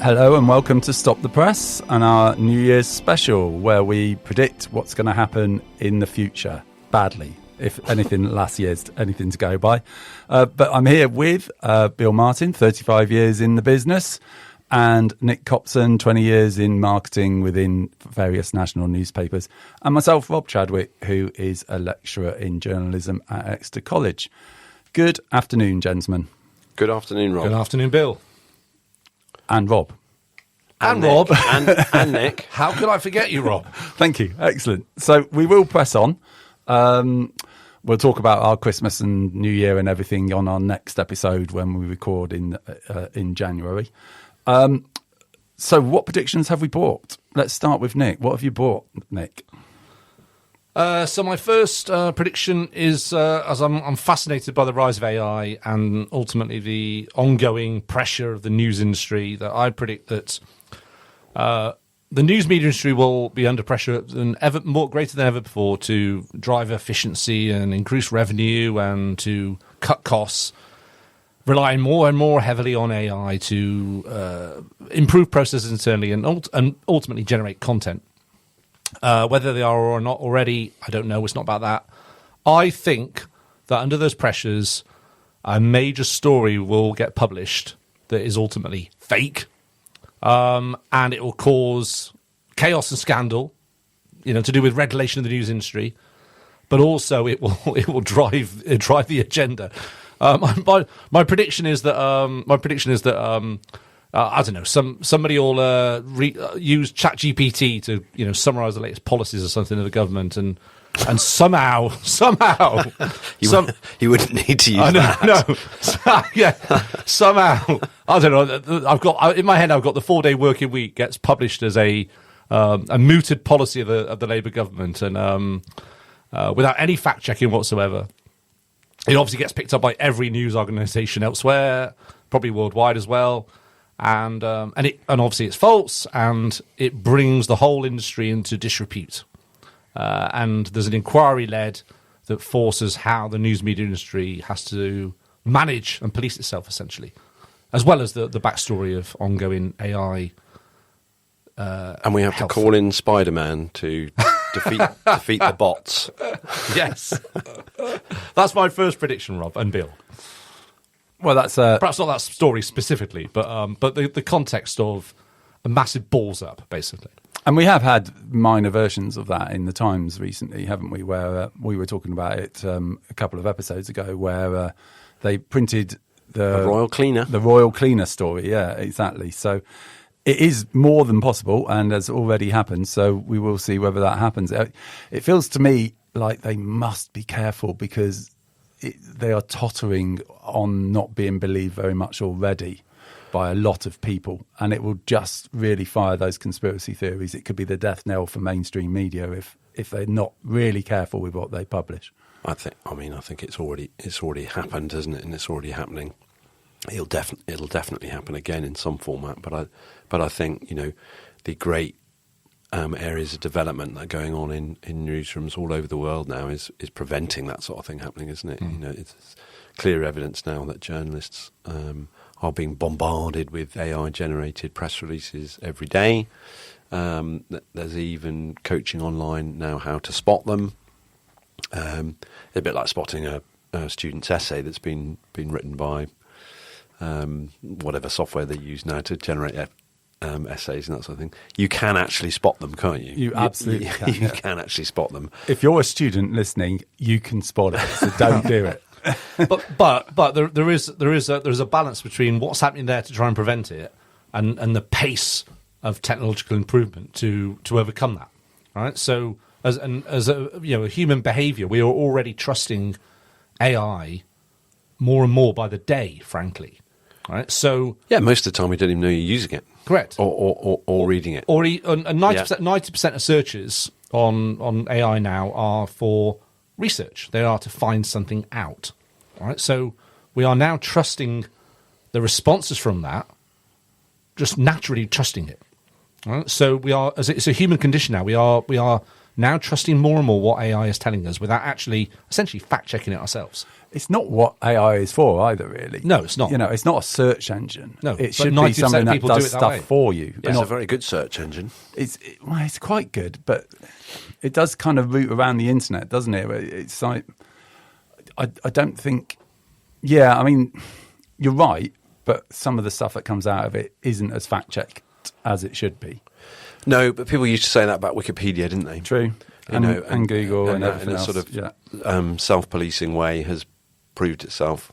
Hello and welcome to Stop the Press and our New Year's special where we predict what's going to happen in the future, badly, if anything last year's anything to go by. But I'm here with Bill Martin, 35 years in the business, and Nick Copson, 20 years in marketing within various national newspapers, and myself, Rob Chadwick, who is a lecturer in journalism at Exeter College. Good afternoon, gentlemen. Good afternoon, Rob. Good afternoon, Bill. And Rob. And Rob. And Nick. How could I forget you, Rob? Thank you. Excellent. So we will press on. We'll talk about our Christmas and New Year and everything on our next episode when we record in January. So what predictions have we bought? Let's start with Nick. What have you bought, Nick? So my first prediction is, as I'm fascinated by the rise of AI and ultimately the ongoing pressure of the news industry, that I predict that the news media industry will be under pressure greater than ever before to drive efficiency and increase revenue and to cut costs, relying more and more heavily on AI to improve processes internally and ultimately generate content. Whether they are or not already, I don't know. It's not about that. I think that under those pressures, a major story will get published that is ultimately fake, and it will cause chaos and scandal, to do with regulation of the news industry. But also, it will drive the agenda. My prediction is that I don't know. Somebody will use ChatGPT to summarize the latest policies or something of the government, and somehow you wouldn't need to use that. Yeah, somehow I don't know. I've got in my head. I've got the 4-day working week gets published as a mooted policy of the Labour government, and without any fact checking whatsoever. It obviously gets picked up by every news organisation elsewhere, probably worldwide as well. And obviously it's false, and it brings the whole industry into disrepute. And there's an inquiry led that forces how the news media industry has to manage and police itself, essentially, as well as the backstory of ongoing AI. And we have to call in Spider-Man to defeat the bots. Yes, that's my first prediction, Rob and Bill. Well, that's perhaps not that story specifically, but the context of a massive balls up, basically. And we have had minor versions of that in the Times recently, haven't we? Where we were talking about it a couple of episodes ago, where they printed the Royal Cleaner story. Yeah, exactly. So it is more than possible, and has already happened. So we will see whether that happens. It feels to me like they must be careful because they are tottering on not being believed very much already by a lot of people, and it will just really fire those conspiracy theories. It could be the death knell for mainstream media if they're not really careful with what they publish. I think it's already happened, hasn't it? And it's already happening. It'll definitely happen again in some format. But I think the great areas of development that are going on in newsrooms all over the world now is preventing that sort of thing happening, isn't it? It's clear evidence now that journalists are being bombarded with AI-generated press releases every day. There's even coaching online now how to spot them. A bit like spotting a student's essay that's been written by whatever software they use now to generate essays and that sort of thing. You can actually spot them, can't you? You absolutely can. You can actually spot them. If you're a student listening, you can spot it, so don't do it. But there is a balance between what's happening there to try and prevent it and the pace of technological improvement to overcome that. Right. So as a human behaviour, we are already trusting AI more and more by the day, frankly. Right. So yeah, most of the time we don't even know you're using it. Correct. Or reading it. And 90% of searches on AI now are for research. They are to find something out. All right. So we are now trusting the responses from that, just naturally trusting it. All right? So we are, as it's a human condition now. We are now trusting more and more what AI is telling us without actually essentially fact-checking it ourselves. It's not what AI is for either, really. No, it's not. It's not a search engine. No, it should be something that does stuff for you. It's a very good search engine. It's quite good, but it does kind of root around the internet, doesn't it? It's like, I don't think... Yeah, I mean, you're right, but some of the stuff that comes out of it isn't as fact-checked as it should be. No, but people used to say that about Wikipedia, didn't they? True. And Google and everything else. In a sort of self-policing way has proved itself,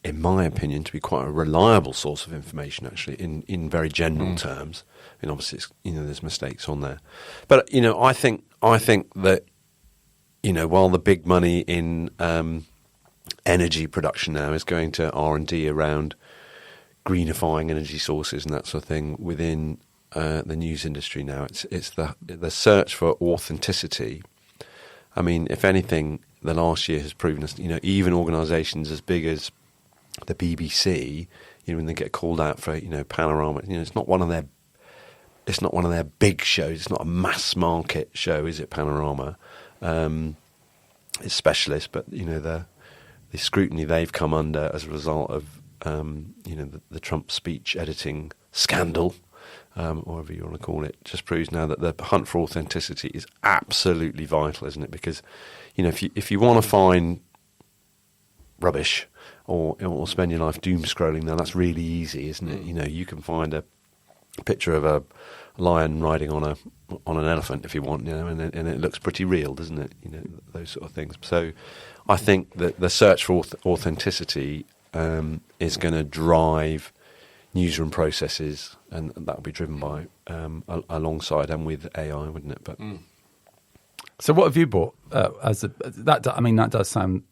in my opinion, to be quite a reliable source of information, actually, in very general terms. I mean, obviously, there's mistakes on there. But, I think that, while the big money in energy production now is going to R&D around greenifying energy sources and that sort of thing within the news industry now. It's the search for authenticity. I mean, if anything, the last year has proven us, even organisations as big as the BBC, when they get called out for, Panorama, it's not one of their big shows. It's not a mass market show, is it, Panorama? It's specialist, but, the scrutiny they've come under as a result of, the Trump speech editing scandal, or whatever you want to call it, just proves now that the hunt for authenticity is absolutely vital, isn't it? Because, if you want to find rubbish or spend your life doom scrolling, now that's really easy, isn't it? You can find a picture of a lion riding on an elephant if you want, and it looks pretty real, doesn't it? Those sort of things. So, I think that the search for authenticity is going to drive newsroom processes, and that will be driven by alongside and with AI, wouldn't it? But so, what have you bought that? I mean, that does sound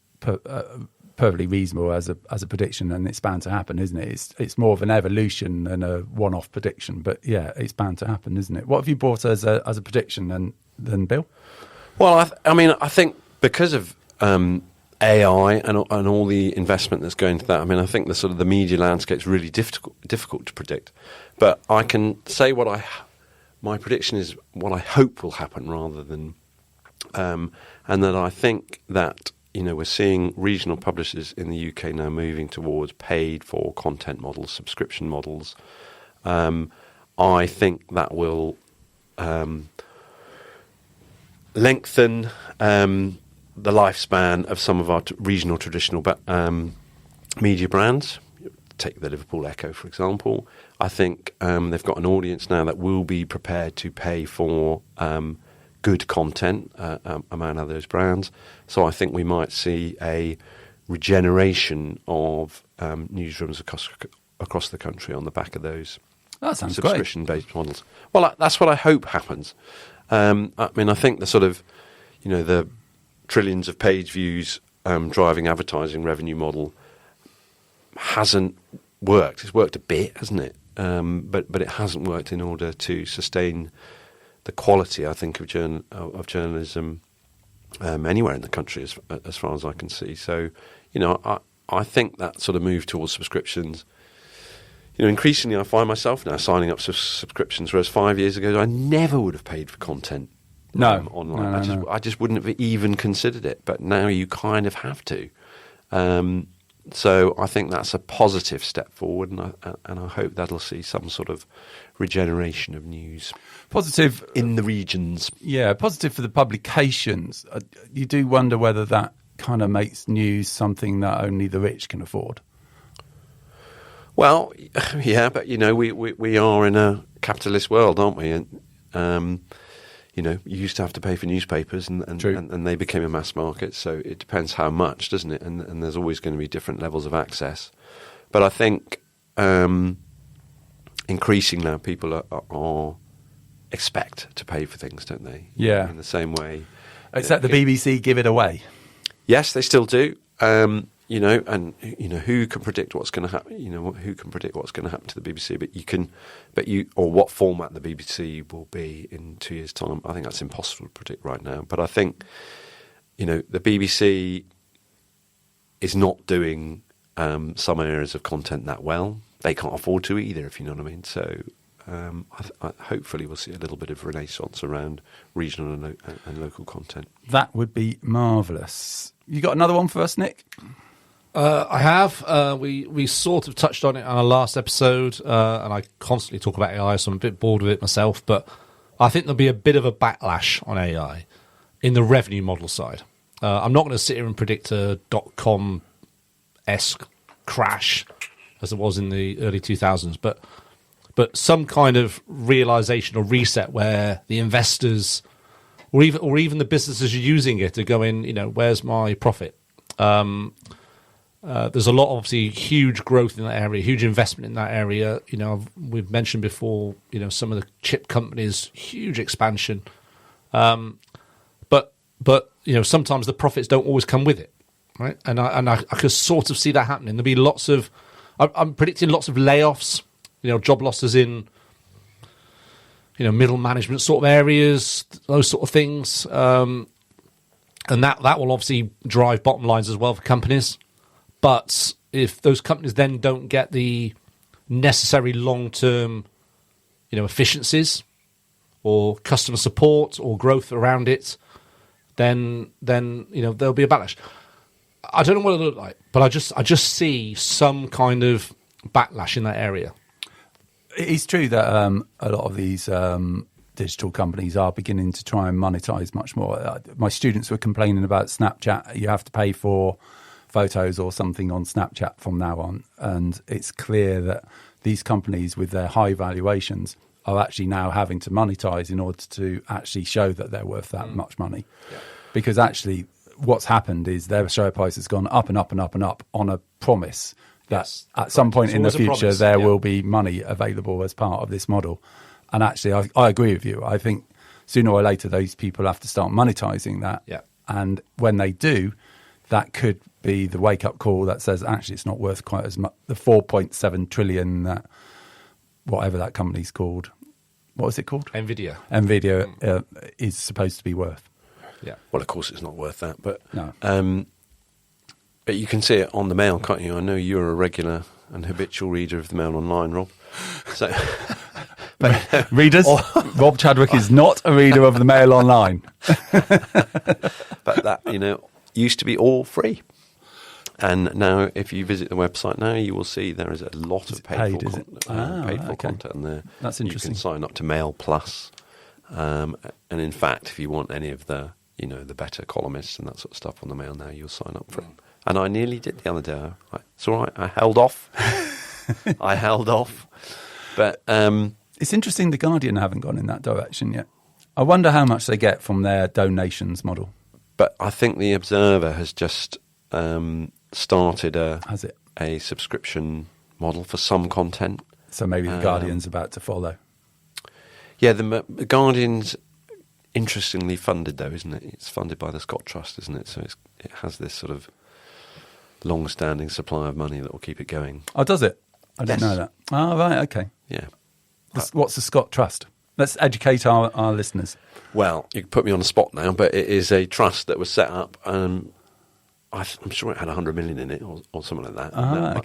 perfectly reasonable as a prediction, and it's bound to happen, isn't it? It's more of an evolution than a one-off prediction, but yeah, it's bound to happen, isn't it? What have you bought as a prediction then, Bill? Well, I think because of AI and all the investment that's going into that. I mean, I think the sort of the media landscape is really difficult to predict. But I can say my prediction is what I hope will happen rather than, and that I think that we're seeing regional publishers in the UK now moving towards paid for content models, subscription models. I think that will lengthen the lifespan of some of our regional traditional media brands. Take the Liverpool Echo, for example. I think they've got an audience now that will be prepared to pay for good content among those brands. So I think we might see a regeneration of newsrooms across the country on the back of those subscription-based models. Well, that's what I hope happens. I mean, I think the sort of, the trillions of page views driving advertising revenue model hasn't worked. It's worked a bit, hasn't it? But it hasn't worked in order to sustain the quality, I think, of journalism anywhere in the country, as far as I can see. So, I think that sort of move towards subscriptions. Increasingly, I find myself now signing up to subscriptions, whereas 5 years ago, I never would have paid for content. Online. No. I just wouldn't have even considered it, but now you kind of have to. So I think that's a positive step forward, and I hope that'll see some sort of regeneration of news. Positive in the regions. Yeah, positive for the publications. You do wonder whether that kind of makes news something that only the rich can afford. Well, yeah, but we are in a capitalist world, aren't we? And you used to have to pay for newspapers, and they became a mass market. So it depends how much, doesn't it? And there's always going to be different levels of access. But I think increasingly now people are expect to pay for things, don't they? Yeah. In the same way. Except the BBC give it away. Yes, they still do. Who can predict what's going to happen? Who can predict what's going to happen to the BBC? Or what format the BBC will be in 2 years' time. I think that's impossible to predict right now. But I think, the BBC is not doing some areas of content that well. They can't afford to either, if you know what I mean. So hopefully we'll see a little bit of renaissance around regional and local content. That would be marvellous. You got another one for us, Nick? I have. We sort of touched on it on our last episode, and I constantly talk about AI, so I'm a bit bored with it myself, but I think there'll be a bit of a backlash on AI in the revenue model side. I'm not going to sit here and predict a dot-com-esque crash as there was in the early 2000s, but some kind of realization or reset where the investors or even the businesses using it are going, where's my profit? There's a lot, obviously, huge growth in that area, huge investment in that area. We've mentioned before, some of the chip companies, huge expansion. But sometimes the profits don't always come with it, right? And I could sort of see that happening. There'll be I'm predicting lots of layoffs, job losses in, middle management sort of areas, those sort of things. And that will obviously drive bottom lines as well for companies. But if those companies then don't get the necessary long-term, efficiencies or customer support or growth around it, then there'll be a backlash. I don't know what it'll look like, but I just see some kind of backlash in that area. It's true that a lot of these digital companies are beginning to try and monetize much more. My students were complaining about Snapchat. You have to pay for photos or something on Snapchat from now on. And it's clear that these companies with their high valuations are actually now having to monetize in order to actually show that they're worth that much money. Yeah. Because actually what's happened is their share price has gone up and up and up and up on a promise that at some point in the future there will be money available as part of this model. And actually I agree with you. I think sooner or later those people have to start monetizing that. Yeah. And when they do, that could be the wake-up call that says, actually, it's not worth quite as much. The 4.7 trillion that whatever that company's called. What is it called? NVIDIA is supposed to be worth. Yeah. Well, of course, it's not worth that, but no. But you can see it on the Mail, can't you? I know you're a regular and habitual reader of the Mail Online, Rob. So, readers, Rob Chadwick is not a reader of the Mail Online. But that used to be all free. And now, if you visit the website now, you will see there is a lot of paid for content there. That's interesting. You can sign up to Mail Plus. And in fact, if you want any of the better columnists and that sort of stuff on the Mail now, you'll sign up for it. And I nearly did the other day. It's all right. I held off. But it's interesting the Guardian haven't gone in that direction yet. I wonder how much they get from their donations model. But I think the Observer has just started a subscription model for some content. So maybe the Guardian's about to follow. Yeah, the Guardian's interestingly funded, though, isn't it? It's funded by the Scott Trust, isn't it? So it has this sort of long-standing supply of money that will keep it going. Oh, does it? I didn't know that. Oh, right, okay. Yeah. What's the Scott Trust? Let's educate our listeners. Well, you can put me on the spot now, but it is a trust that was set up. I'm sure it had 100 million in it or something like that.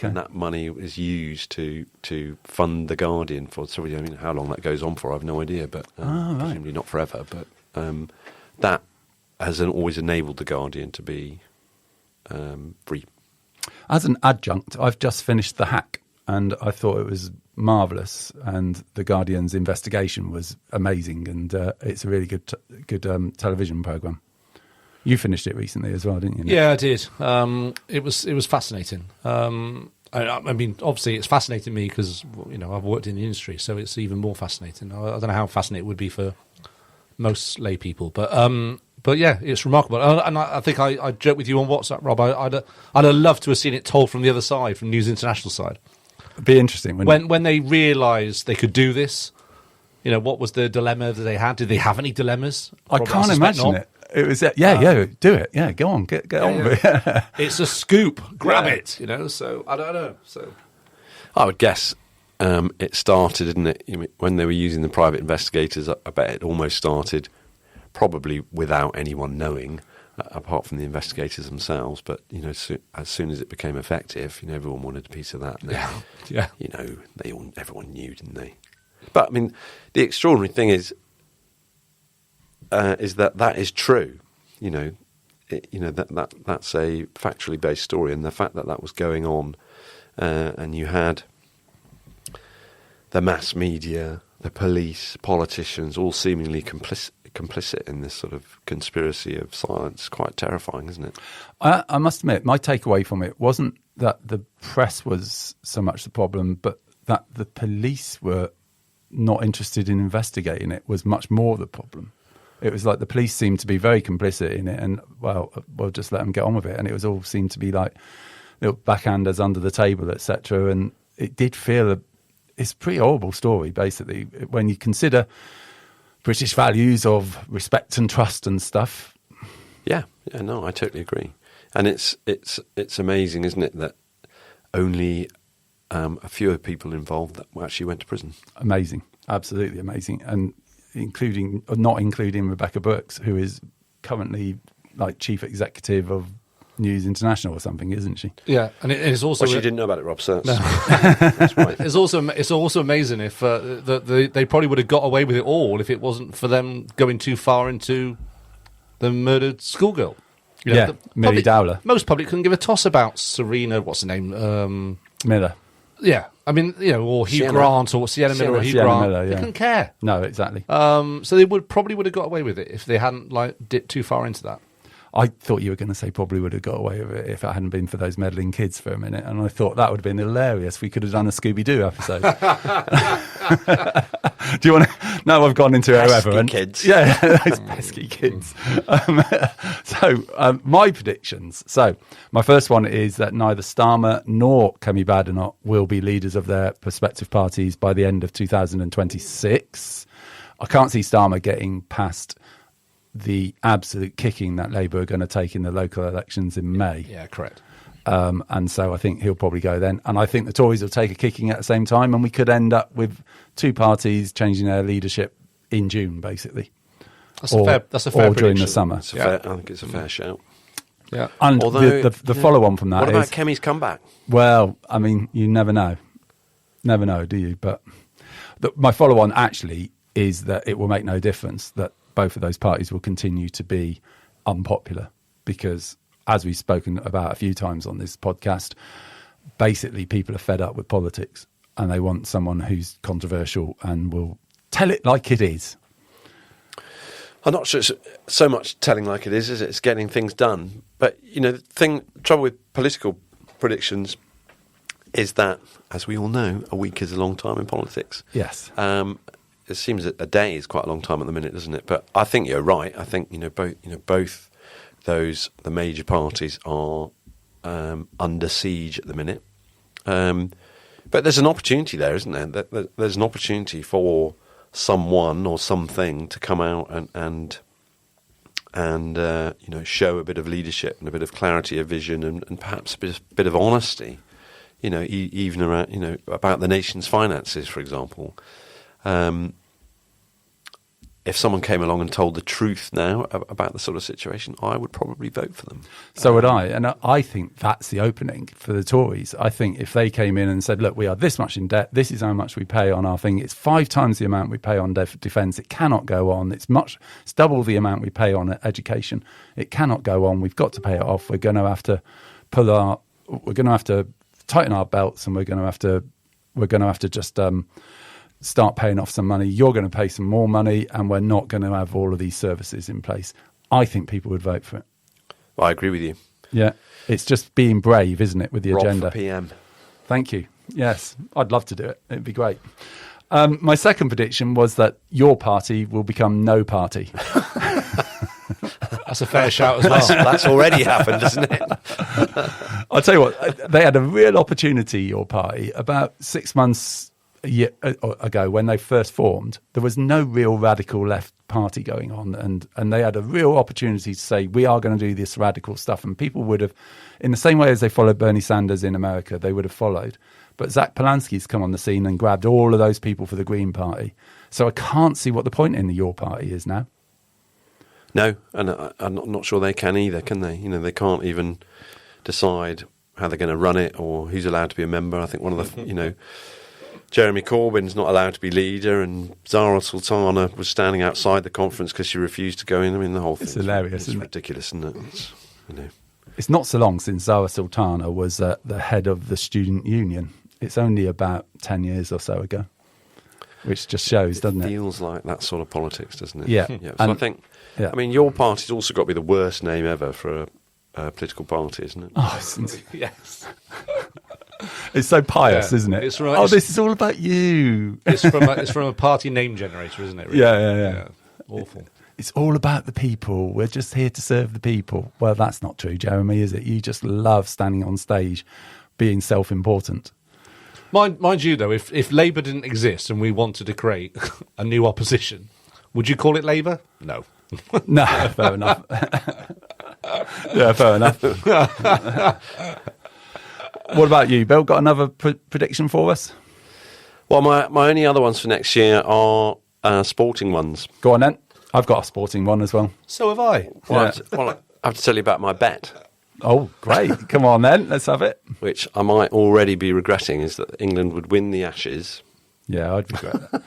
And that money is used to fund the Guardian for. So how long that goes on for, I have no idea, but presumably not forever. But that has always enabled the Guardian to be free. As an adjunct, I've just finished The Hack, and I thought it was marvellous, and the Guardian's investigation was amazing, and it's a really good television programme. You finished it recently as well, didn't you, Nick? Yeah, I did. It was fascinating. I mean, obviously, it's fascinating me because I've worked in the industry, so it's even more fascinating. I don't know how fascinating it would be for most lay people, but yeah, it's remarkable. And I think I joked with you on WhatsApp, Rob. I'd have loved to have seen it told from the other side, from News International side. It'd be interesting when they realised they could do this. What was the dilemma that they had? Did they have any dilemmas? I can't imagine it. It was do it. Yeah, go on, get on with it. It's a scoop. Grab it. So I don't know. So I would guess it started, didn't it? When they were using the private investigators, I bet it almost started probably without anyone knowing, apart from the investigators themselves. But as soon as it became effective, everyone wanted a piece of that. And everyone knew, didn't they? But I mean, the extraordinary thing is that is true. That's a factually based story, and the fact that was going on, and you had the mass media, the police, politicians, all seemingly complicit in this sort of conspiracy of silence. Quite terrifying, isn't it? I must admit, my takeaway from it wasn't that the press was so much the problem, but that the police were not interested in investigating it was much more the problem. It was like the police seemed to be very complicit in it, and we'll just let them get on with it. And it was all seemed to be like little backhanders under the table, etc. And it did feel it's a pretty horrible story, basically, when you consider British values of respect and trust and stuff. Yeah, no, I totally agree. And it's amazing, isn't it, that only a few people involved that actually went to prison. Amazing, absolutely amazing, and not including Rebecca Brooks, who is currently like chief executive of News International or something, isn't she? Yeah, and it is also. Well, she didn't know about it, Rob. So that's right. It's also amazing if they probably would have got away with it all if it wasn't for them going too far into the murdered schoolgirl. Millie Dowler. Most public couldn't give a toss about Serena. What's her name? Miller. Yeah, I mean, or Hugh Grant or Sienna Miller or Hugh Grant. Miller, They couldn't care. No, exactly. So they probably would have got away with it if they hadn't dipped too far into that. I thought you were going to say probably would have got away with it if it hadn't been for those meddling kids for a minute, and I thought that would have been hilarious. We could have done a Scooby-Doo episode. Do you want to? No, I've gone into irreverent. Kids. Yeah, those pesky kids. My predictions. So my first one is that neither Starmer nor Kemi Badenoch will be leaders of their prospective parties by the end of 2026. I can't see Starmer getting past the absolute kicking that Labour are going to take in the local elections in May. Yeah, correct. And so I think he'll probably go then. And I think the Tories will take a kicking at the same time, and we could end up with two parties changing their leadership in June, basically. That's a fair prediction. During the summer. I think it's a fair shout. Yeah. And although, the follow-on from that what about Kemi's comeback? Well, I mean, you never know. Never know, do you? But my follow-on actually is that it will make no difference that both of those parties will continue to be unpopular because, as we've spoken about a few times on this podcast, basically people are fed up with politics and they want someone who's controversial and will tell it like it is. I'm not sure it's so much telling like it is it? It's getting things done. But, the trouble with political predictions is that, as we all know, a week is a long time in politics. Yes. It seems that a day is quite a long time at the minute, doesn't it? But I think you're right. I think both the major parties are under siege at the minute. But there's an opportunity there, isn't there? There's an opportunity for someone or something to come out and show a bit of leadership and a bit of clarity of vision and perhaps a bit of honesty. Even around about the nation's finances, for example. If someone came along and told the truth now about the sort of situation, I would probably vote for them. So would I. And I think that's the opening for the Tories. I think if they came in and said, look, we are this much in debt, this is how much we pay on our thing, it's 5 times the amount we pay on defence, it cannot go on, it's double the amount we pay on education, it cannot go on, we've got to pay it off, we're going to have to tighten our belts and we're going to have to just start paying off some money. You're going to pay some more money and we're not going to have all of these services in place. I think people would vote for it. Well, I agree with you. Yeah. It's just being brave, isn't it, with the agenda. Rob for PM. Thank you. Yes. I'd love to do it. It'd be great. My second prediction was that your party will become no party. That's a fair shout as well. That's already happened, isn't it? I'll tell you what, they had a real opportunity, your party, about 6 months ago when they first formed. There was no real radical left party going on, and they had a real opportunity to say, we are going to do this radical stuff, and people would have, in the same way as they followed Bernie Sanders in America, they would have followed. But Zach Polanski's come on the scene and grabbed all of those people for the Green Party. So I can't see what the point in your party is now. No, and I'm not sure they can either, can they? They can't even decide how they're going to run it or who's allowed to be a member. I think one of the, Jeremy Corbyn's not allowed to be leader, and Zara Sultana was standing outside the conference because she refused to go in. I mean, the whole thing. It's hilarious, isn't it? Ridiculous, isn't it? It's not so long since Zara Sultana was the head of the student union. It's only about 10 years or so ago, which just shows, doesn't it? It feels like that sort of politics, doesn't it? Yeah. So I think, I mean, your party's also got to be the worst name ever for a political party, isn't it? Oh, Yes. it's so pious, isn't it? It's from, this is all about you. It's from a party name generator, isn't it? Really? Yeah. Awful. It's all about the people. We're just here to serve the people. Well, that's not true, Jeremy, is it? You just love standing on stage, being self-important. Mind you, though, if Labour didn't exist and we wanted to create a new opposition, would you call it Labour? No. No, fair enough. Yeah, fair enough. What about you, Bill? Got another prediction for us? Well, my only other ones for next year are sporting ones. Go on then. I've got a sporting one as well. So have I. Well, I have to tell you about my bet. Oh, great. Come on then. Let's have it. Which I might already be regretting, is that England would win the Ashes. Yeah, I'd regret that.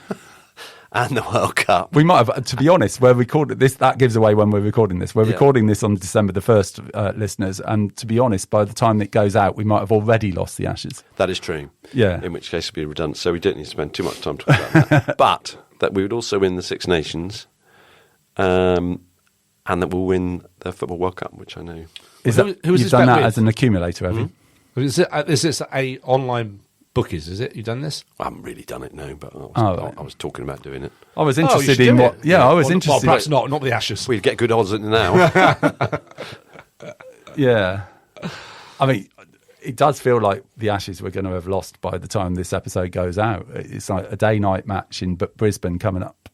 And the World Cup. We might have, to be honest, we're recording this. That gives away when we're recording this. We're recording this on December the 1st, listeners. And to be honest, by the time it goes out, we might have already lost the Ashes. That is true. Yeah. In which case it'd be redundant. So we don't need to spend too much time talking about that. But that we would also win the Six Nations. And that we'll win the Football World Cup, which I know. You've done that as an accumulator, have you? Is it a online bookies, is it? You've done this? I haven't really done it, no, but I was talking about doing it. I was interested in what... Yeah, I was interested... Well, perhaps not the Ashes. We'd get good odds at it now. Yeah. I mean, it does feel like the Ashes we're going to have lost by the time this episode goes out. It's like a day-night match in Brisbane coming up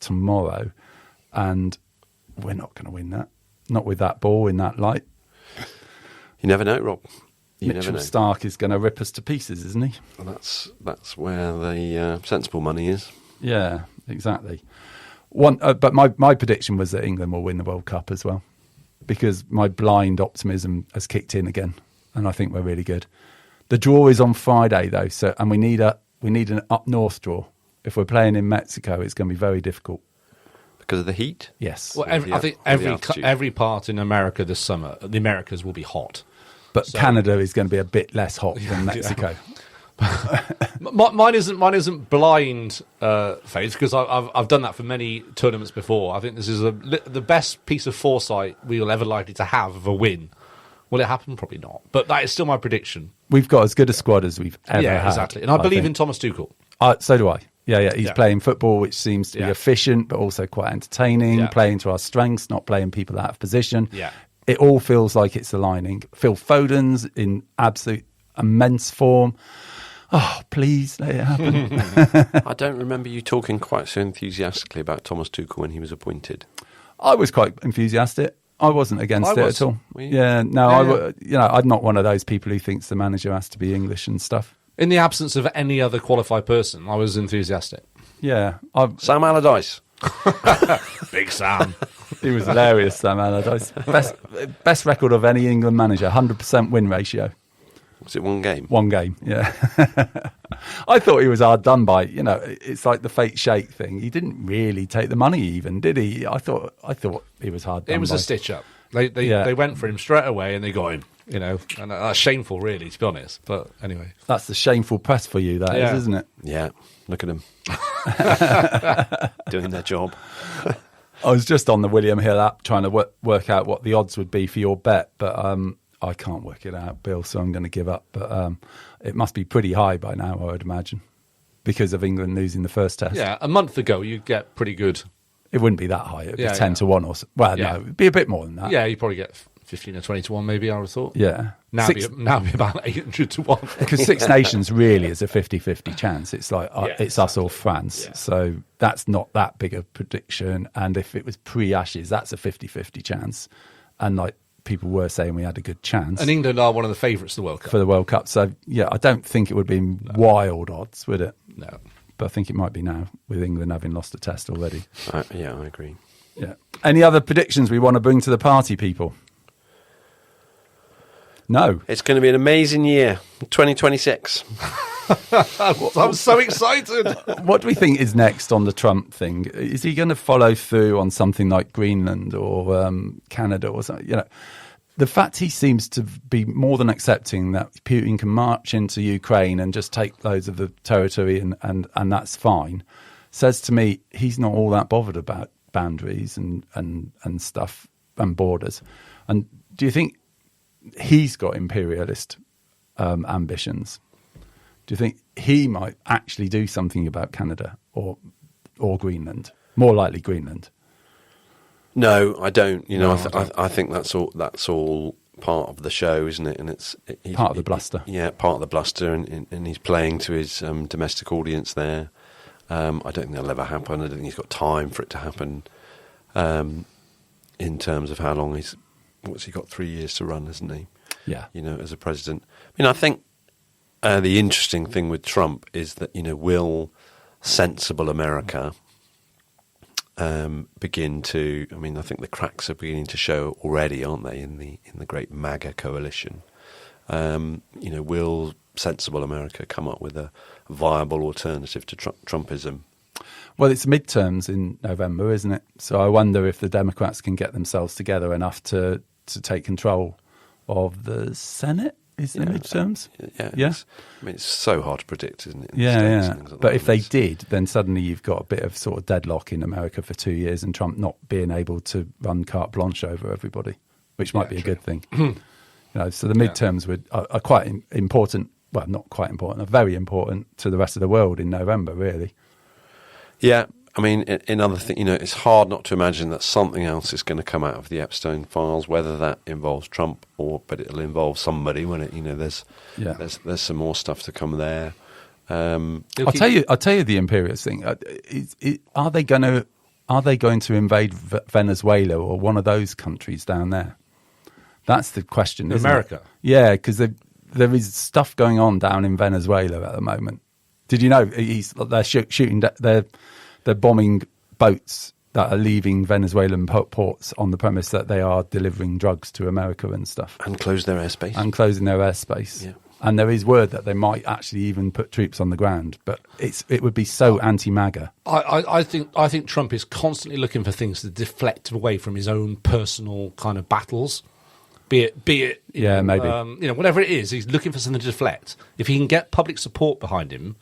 tomorrow, and we're not going to win that. Not with that ball in that light. You never know, Rob. Mitchell Stark is going to rip us to pieces, isn't he? Well, that's where the sensible money is. Yeah, exactly. But my prediction was that England will win the World Cup as well, because my blind optimism has kicked in again, and I think we're really good. The draw is on Friday though, and we need an up north draw. If we're playing in Mexico, it's going to be very difficult. Because of the heat? Yes. Well, I think every part in America this summer, the Americas will be hot. But Canada is going to be a bit less hot than Mexico. Mine isn't blind faith, because I've done that for many tournaments before. I think this is the best piece of foresight we will ever likely to have of a win. Will it happen? Probably not. But that is still my prediction. We've got as good a squad as we've ever had. Yeah, exactly. And I believe in Thomas Tuchel. So do I. Yeah. He's playing football, which seems to be efficient, but also quite entertaining, playing to our strengths, not playing people out of position. Yeah. It all feels like it's aligning. Phil Foden's in absolute immense form. Oh, please let it happen. I don't remember you talking quite so enthusiastically about Thomas Tuchel when he was appointed. I was quite enthusiastic. I wasn't against it at all. Yeah, no, I'm not one of those people who thinks the manager has to be English and stuff. In the absence of any other qualified person, I was enthusiastic. Yeah. Sam Allardyce. Big Sam. He was hilarious, Sam Allardyce. Best record of any England manager, 100% win ratio. Was it one game? One game, yeah. I thought he was hard done by. It's like the fake shake thing. He didn't really take the money even, did he? I thought he was hard done by. It was a stitch-up. They went for him straight away and they got him. And that's shameful, really, to be honest. But anyway. That's the shameful press for you, that is, isn't it? Yeah, look at them. Doing their job. I was just on the William Hill app trying to work out what the odds would be for your bet, but I can't work it out, Bill, so I'm going to give up. But it must be pretty high by now, I would imagine, because of England losing the first test. Yeah, a month ago you'd get pretty good. It wouldn't be that high. It would be 10 to 1 or so. Well, no, it'd be a bit more than that. Yeah, you'd probably get 15 or 20 to 1 maybe, I would have thought. Yeah. Now it'd be about 800 to 1. Because Six Nations really is a 50-50 chance. It's like it's us or France. Yeah. So that's not that big a prediction. And if it was pre-Ashes, that's a 50-50 chance. And like people were saying we had a good chance. And England are one of the favourites of the World Cup. For the World Cup. So, yeah, I don't think it would be wild odds, would it? No. But I think it might be now, with England having lost a test already. Yeah, I agree. Yeah. Any other predictions we want to bring to the party, people? No. It's going to be an amazing year, 2026. I'm so excited. What do we think is next on the Trump thing? Is he going to follow through on something like Greenland or Canada or something? You know, the fact he seems to be more than accepting that Putin can march into Ukraine and just take loads of the territory and that's fine, says to me he's not all that bothered about boundaries and stuff and borders. And do you think he's got imperialist ambitions? Do you think he might actually do something about Canada or Greenland? More likely Greenland. No, I don't. You know, I think that's all part of the show, isn't it? And it's part of the bluster. Yeah, part of the bluster, and he's playing to his domestic audience there. I don't think that'll ever happen. I don't think he's got time for it to happen. In terms of how long what's he got? 3 years to run, hasn't he? Yeah. You know, as a president. I mean, I think the interesting thing with Trump is that, you know, will sensible America begin to? I mean, I think the cracks are beginning to show already, aren't they? In the great MAGA coalition. You know, will sensible America come up with a viable alternative to Trumpism? Well, it's midterms in November, isn't it? So I wonder if the Democrats can get themselves together enough to take control of the Senate. Is the midterms? Yeah. I mean, it's so hard to predict, isn't it? Yeah. But if they did, then suddenly you've got a bit of sort of deadlock in America for 2 years, and Trump not being able to run carte blanche over everybody, which might be a good thing. You know, so the midterms are quite important. Well, not quite important. Are very important to the rest of the world in November, really. Yeah, I mean, in other things, you know, it's hard not to imagine that something else is going to come out of the Epstein files, whether that involves Trump but it'll involve somebody when it, you know, there's some more stuff to come there. I'll tell you the imperialist thing. Are they going to invade Venezuela or one of those countries down there? That's the question. Isn't America? It? Yeah, because there is stuff going on down in Venezuela at the moment. Did you know they're shooting? They're bombing boats that are leaving Venezuelan ports on the premise that they are delivering drugs to America and stuff. And closing their airspace. Yeah. And there is word that they might actually even put troops on the ground. But it would be so anti-MAGA. I think Trump is constantly looking for things to deflect away from his own personal kind of battles. Be it. Maybe. You know, whatever it is, he's looking for something to deflect. If he can get public support behind him,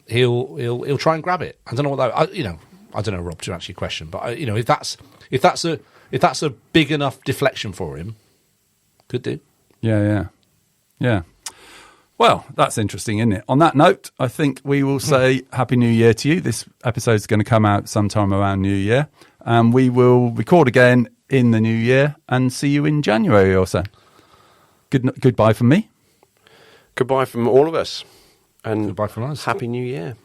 he'll try and grab it. I don't know what that. I don't know, Rob, to answer your question, but you know, if that's a big enough deflection for him, could do. Yeah. Well, that's interesting, isn't it? On that note, I think we will say Happy New Year to you. This episode is going to come out sometime around New Year, and we will record again in the new year and see you in January or so. Goodbye from me. Goodbye from all of us. And goodbye from us. Happy New Year.